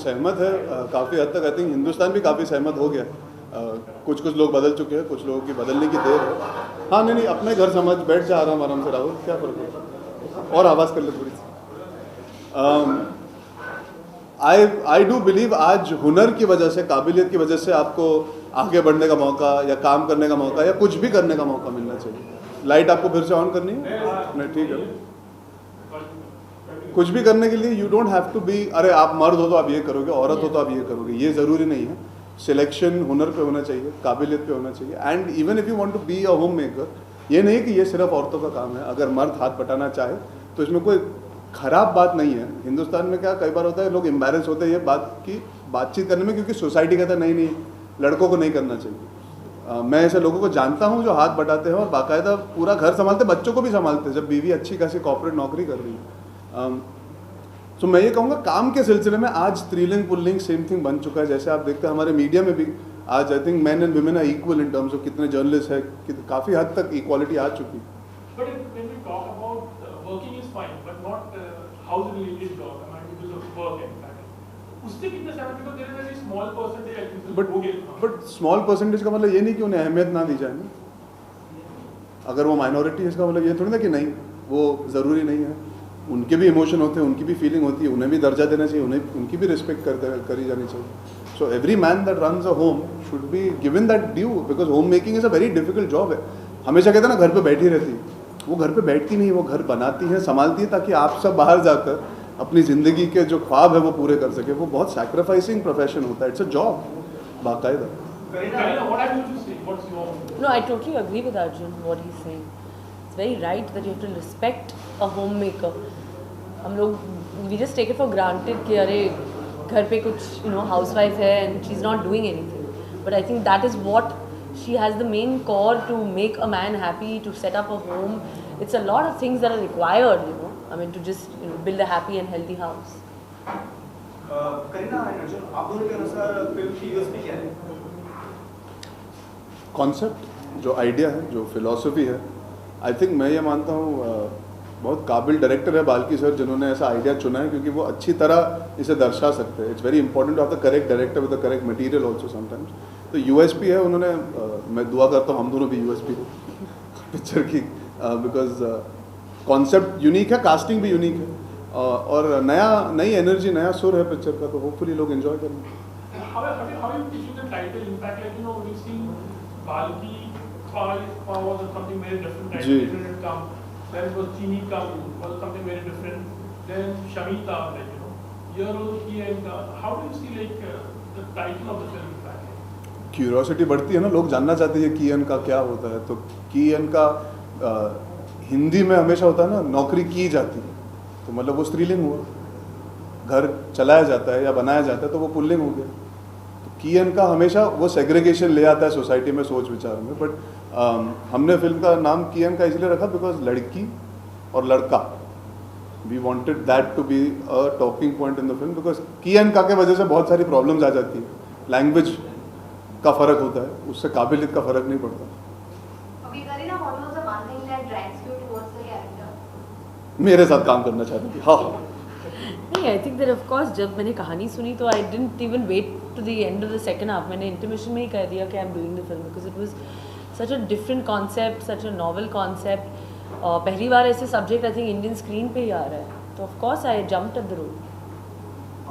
सहमत है काफ़ी हद तक। आई थिंक हिंदुस्तान भी काफ़ी सहमत हो गया। कुछ कुछ लोग बदल चुके हैं, कुछ लोगों की बदलने की देर है। हाँ नहीं, अपने घर समझ बैठ जा आराम से राहुल, क्या फ़र्क है। और आवाज़ कर ले थोड़ी सी। आई डू बिलीव आज हुनर की वजह से, काबिलियत की वजह से आपको आगे बढ़ने का मौका या काम करने का मौका या कुछ भी करने का मौका मिलना चाहिए। लाइट आपको फिर से ऑन करनी है? नहीं, ठीक है। कुछ भी करने के लिए you don't have to be, अरे आप मर्द हो तो आप ये करोगे, औरत हो तो आप ये करोगे, ये ज़रूरी नहीं है। सिलेक्शन हुनर पे होना चाहिए, काबिलियत पे होना चाहिए। And even if you want to be a homemaker, ये नहीं कि ये सिर्फ औरतों का काम है। अगर मर्द हाथ बटाना चाहे तो इसमें कोई ख़राब बात नहीं है। हिंदुस्तान में क्या कई बार होता है, लोग एम्बैरेस होते हैं ये बात की बातचीत करने में, क्योंकि सोसाइटी कहता है नहीं लड़कों को नहीं करना चाहिए। मैं ऐसे लोगों को जानता हूँ जो हाथ बटाते हैं और बाकायदा पूरा घर संभालते, बच्चों को भी संभालते हैं, जब बीवी अच्छी खासी कॉर्पोरेट नौकरी कर रही है। तो मैं ये कहूँगा काम के सिलसिले में आज स्त्रीलिंग पुल्लिंग सेम थिंग बन चुका है। जैसे आप देखते हैं हमारे मीडिया में भी आज I think man and women are equal in terms of कितने जर्नलिस्ट है, काफ़ी हद तक इक्वालिटी आ चुकी है। But when we talk about working is fine, but not house related job, I mean because of work and that. उससे कितने सहमत, because there is a very small percentage I think. But small percentage का मतलब ये नहीं कि उन्हें अहमियत ना दी जाए ना। अगर वो माइनॉरिटी है इसका मतलब ये थोड़ी ना कि नहीं, वो ज़रूरी नहीं है। उनके भी इमोशन होते हैं, उनकी भी फीलिंग होती है, उन्हें भी दर्जा देना चाहिए, उन्हें उनकी भी रिस्पेक्ट करी जानी चाहिए। So every man that runs a home should be given that due, because home making is a very difficult job है। हमेशा कहते हैं ना घर पे बैठी रहती है, वो घर पे बैठती नहीं, वो घर बनाती है, संभालती है, ताकि आप सब बाहर जाकर अपनी ज़िंदगी के जो ख्वाब है वो पूरे कर सके। वो बहुत सैक्रिफाइसिंग प्रोफेशन होता है, इट्स अ जॉब बाकायदा। No, I totally agree with Arjun what he's saying. It's very right that you have to respect a homemaker. हम लोग we just take it for granted कि अरे घर पे कुछ housewife है and she's not doing anything. But I think that is what she has the main core to make a man happy, to set up a home. It's a lot of things that are required, I mean, to just build a happy and healthy house. Kareena और अर्जुन, आप दोनों के अनुसार film की USP क्या है? Concept, जो idea है, जो फिलॉसफी है। आई थिंक मैं ये मानता हूँ बहुत काबिल डायरेक्टर है बाल्की सर, जिन्होंने ऐसा आइडिया चुना है, क्योंकि वो अच्छी तरह इसे दर्शा सकते हैं। It's very important to have the correct director with the correct material also sometimes. तो यूएसपी है, उन्होंने मैं दुआ करता हूँ हम दोनों भी यूएसपी हो पिक्चर की, बिकॉज कॉन्सेप्ट यूनिक है, कास्टिंग भी यूनिक है, और नई एनर्जी, नया सुर है पिक्चर का, तो होपफुली लोग एंजॉय करेंगे। How are you teaching the title? In fact, like we've seen Balki was something very different. Title didn't come. Then it was Chini Kam was something very different. Then Shamita, here also Ki and how do you see the title of the film? In fact, curiosity बढ़ती है ना, लोग जानना चाहते हैं की एन का क्या होता है। तो की एन का हिंदी में हमेशा होता है ना, नौकरी की जाती है, तो मतलब वो स्त्रीलिंग हुआ। घर चलाया जाता है या बनाया जाता है तो वो पुल्लिंग हो गया। तो की एन का हमेशा वो सेग्रीगेशन ले आता है सोसाइटी में, सोच विचार में। बट हमने फिल्म का नाम की एन का इसलिए रखा बिकॉज लड़की और लड़का, we wanted that to be a talking point in the film, because की एन का के वजह से बहुत सारी प्रॉब्लम्स आ जाती है। लैंग्वेज का फ़र्क होता है, उससे काबिलियत का फ़र्क नहीं पड़ता। मेरे साथ काम करना चाहती थी। हाँ नहीं, I think that of course जब मैंने कहानी सुनी तो I didn't even wait to the end of the second half. मैंने इंटरमिशन में ही कह दिया कि I am doing the film because it was such a different concept, such a novel concept. पहली बार ऐसे subject I think Indian screen पे ही आ रहा है, तो of course I jumped at the role.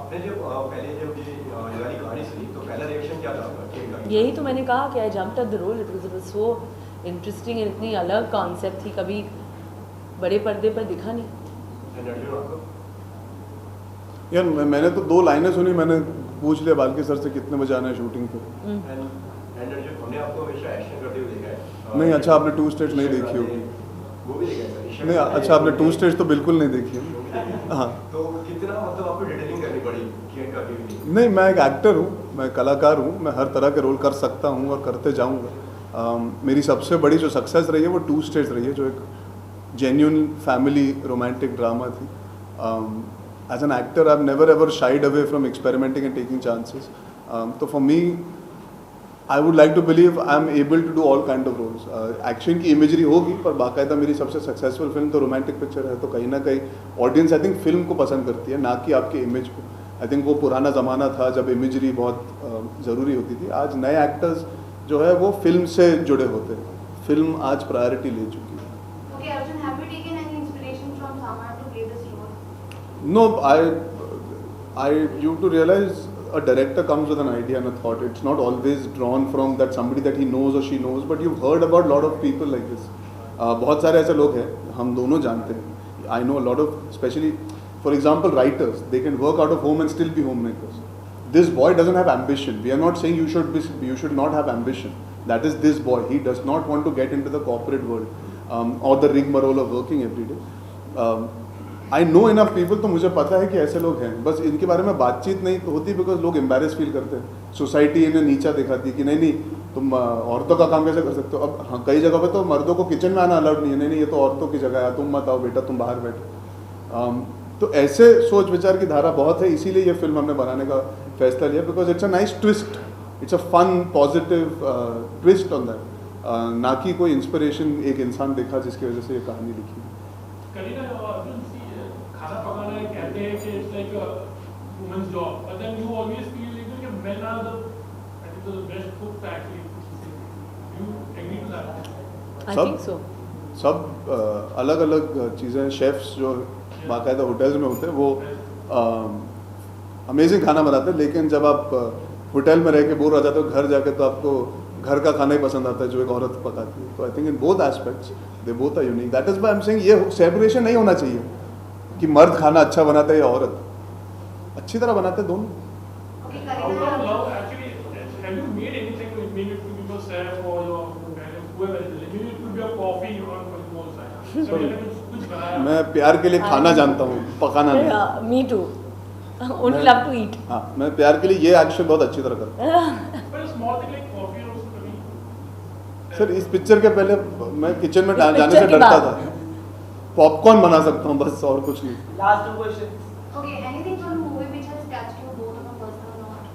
आपने जब पहले जब ये वाली कहानी सुनी तो पहला रिएक्शन क्या था आपका? यही तो मैंने कहा कि I jumped at the role because it was so interesting, इतनी अलग कॉन्सेप्ट थी, कभी बड़े पर्दे पर दिखा नहीं। यार मैंने तो 2 लाइनें सुनी, मैंने पूछ लिया बाल्की सर से कितने बजे आना है शूटिंग पे। हमने आपको हमेशा एक्शन करते हुए देखा है। नहीं, अच्छा आपने 2 स्टेट्स नहीं देखी होगी। वो भी देखा है नहीं, अच्छा आपने 2 स्टेट्स तो बिल्कुल नहीं देखी है। हाँ, तो कितना मतलब आपको डिटेलिंग करनी पड़ी कि इनका भी? नहीं, मैं एक एक्टर हूँ, मैं कलाकार हूँ, मैं हर तरह के रोल कर सकता हूँ और करते जाऊँगा। मेरी सबसे बड़ी जो सक्सेस रही है वो 2 स्टेट्स रही है, जो एक जेन्युइन फैमिली रोमांटिक ड्रामा थी। As an actor I have never ever shied away from experimenting and taking chances. तो for me I would like to believe I am able to do all kind of roles. Action की imagery होगी, पर बाकायदा मेरी सबसे successful film तो romantic picture है, तो कहीं ना कहीं ऑडियंस आई थिंक फिल्म को पसंद करती है, ना कि आपके इमेज को। आई थिंक वो पुराना ज़माना था जब इमेजरी बहुत ज़रूरी होती थी. आज नए एक्टर्स जो है वो फिल्म से जुड़े होते हैं. फिल्म आज प्रायोरिटी ले चुकी है. Okay, Arjun, have you taken any inspiration from Samar to play this role? No, you have to realize a director comes with an idea and a thought. It's not always drawn from that somebody that he knows or she knows, but you've heard about a lot of people like this. बहुत सारे ऐसे लोग हैं, हम दोनों जानते हैं. I know a lot of, especially, for example, writers. They can work out of home and still be homemakers. This boy doesn't have ambition. We are not saying you should not have ambition. That is this boy. He does not want to get into the corporate world or the rigmarole of working every day. I know enough people, तो मुझे पता है कि ऐसे लोग हैं. बस इनके बारे में बातचीत नहीं होती बिकॉज लोग एम्बेरस फील करते हैं. सोसाइटी इन्हें नीचा दिखाती है कि नहीं तुम औरतों का काम कैसे कर सकते हो. अब हाँ, कई जगह पे तो मर्दों को किचन में आना अलाउड नहीं है. नहीं ये तो औरतों की जगह है, तुम मत आओ बेटा, तुम बाहर बैठो. तो ऐसे सोच विचार की धारा बहुत है. इसीलिए ये फिल्म हमने बनाने का फैसला लिया because it's a nice twist. It's a fun positive twist on that. ना कि कोई इंस्पिरेशन एक इंसान देखा जिसकी वजह से ये कहानी लिखी. करीना, खाना पकाना कहते हैं कि it's like a women's job, but then you always feel like कि men are the best cooks actually. You agree to that? I सब- think so. सब अलग अलग चीज़ें. शेफ्स जो बाकायदा होटल्स में होते हैं वो अमेजिंग खाना बनाते हैं. लेकिन जब आप होटल में रह के बोर हो जाते हो, घर जाके तो आपको घर का खाना ही पसंद आता है जो एक औरत पकाती है. तो I think in both aspects they both are unique. That is why I am saying ये सेपरेशन नहीं होना चाहिए कि मर्द खाना अच्छा बनाता है या औरत. अच्छी तरह बनाते हैं दोनों. Okay, Out of Karina, love, actually, have you made anything with maybe it could be your chef or your whoever it is? Maybe it could be a coffee or something also. Sorry. कुछ बनाया. मैं प्यार के लिए खाना जानता हूँ, पकाना नहीं. Me too. Only love to eat. हाँ, मैं प्यार के लिए ये एक्शन बहुत अच्छी तरह करता हूँ. But a small thing like coffee or something. Sir इस पिक्चर के पहले मैं किचन में इस जाने पिक्चर से के डरता बाद। था. पॉपकॉर्न बना सकता हूँ बस, और कुछ नहीं. Last two questions. okay, anything from the movie which has touched you both on a personal note?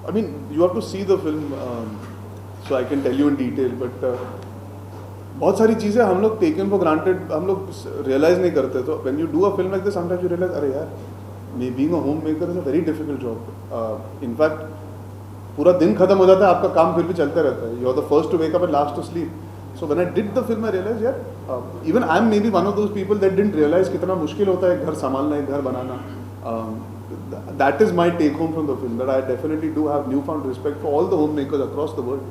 I mean, you have to see the film, so I can tell you in detail. But बहुत सारी चीज़ें हम लोग taken for granted, हम लोग realize नहीं करते. तो when you do a film like this, sometimes you realize, अरे यार, being a homemaker is a very difficult job. In fact, पूरा दिन खत्म हो जाता है, आपका काम फिर भी चलते रहता है. You are the first to wake up and last to sleep. So when I did the film, I realized, यार, even I am maybe one of those people that didn't realize कितना मुश्किल होता है घर संभालना, एक घर बनाना. That is my take home from the film, that I definitely do have newfound respect for all the homemakers across the world.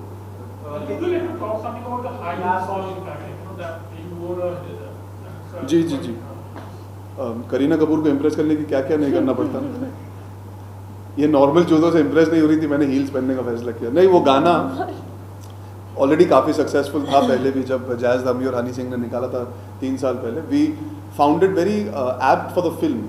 Would you like to talk something about the high song impact? You know that you wore a. जी जी जी. करीना कपूर को impress करने की क्या क्या नहीं करना पड़ता. ये normal चीज़ों से इम्प्रेस नहीं हो रही थी, मैंने हील्स पहनने का फैसला किया. नहीं, वो गाना ऑलरेडी काफ़ी सक्सेसफुल था पहले भी. जब जैज़ धामी और हनी सिंह ने निकाला था 3 साल पहले, we found it very apt for the film.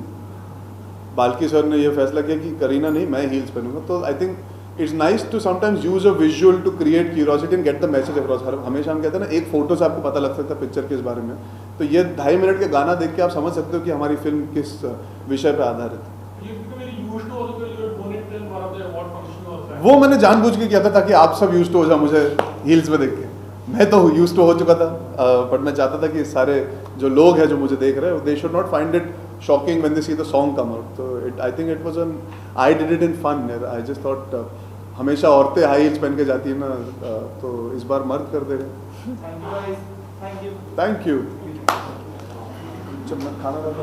Balki sir ने ये फैसला किया कि करीना नहीं, मैं हील्स पहनूंगा. तो I think it's nice to sometimes use a visual to create curiosity and get the message across. हमेशा हम कहते हैं ना, एक फोटो से आपको पता लग सकता है पिक्चर के बारे में. तो ये 2.5 मिनट के गाना देख के आप समझ सकते हो कि हमारी फिल्म किस विषय पर आधारित है. You become very used to also you donate in one of the award function also. वो मैंने जानबूझ के किया था ताकि आप सब यूज टू हो जाओ मुझे हील्स में देख के. मैं तो यूज टू हो चुका था, बट मैं चाहता था कि सारे जो लोग हैं जो मुझे देख रहे हैं, they should not find it shocking when they see the song come out. तो I think it was an, I did it in fun. I just thought, हमेशा औरतें हाई हील्स पहन के जाती है ना, तो इस बार मर्द कर दे रहे. Thank you guys. Thank you. Thank you. जब मैं खाना खाता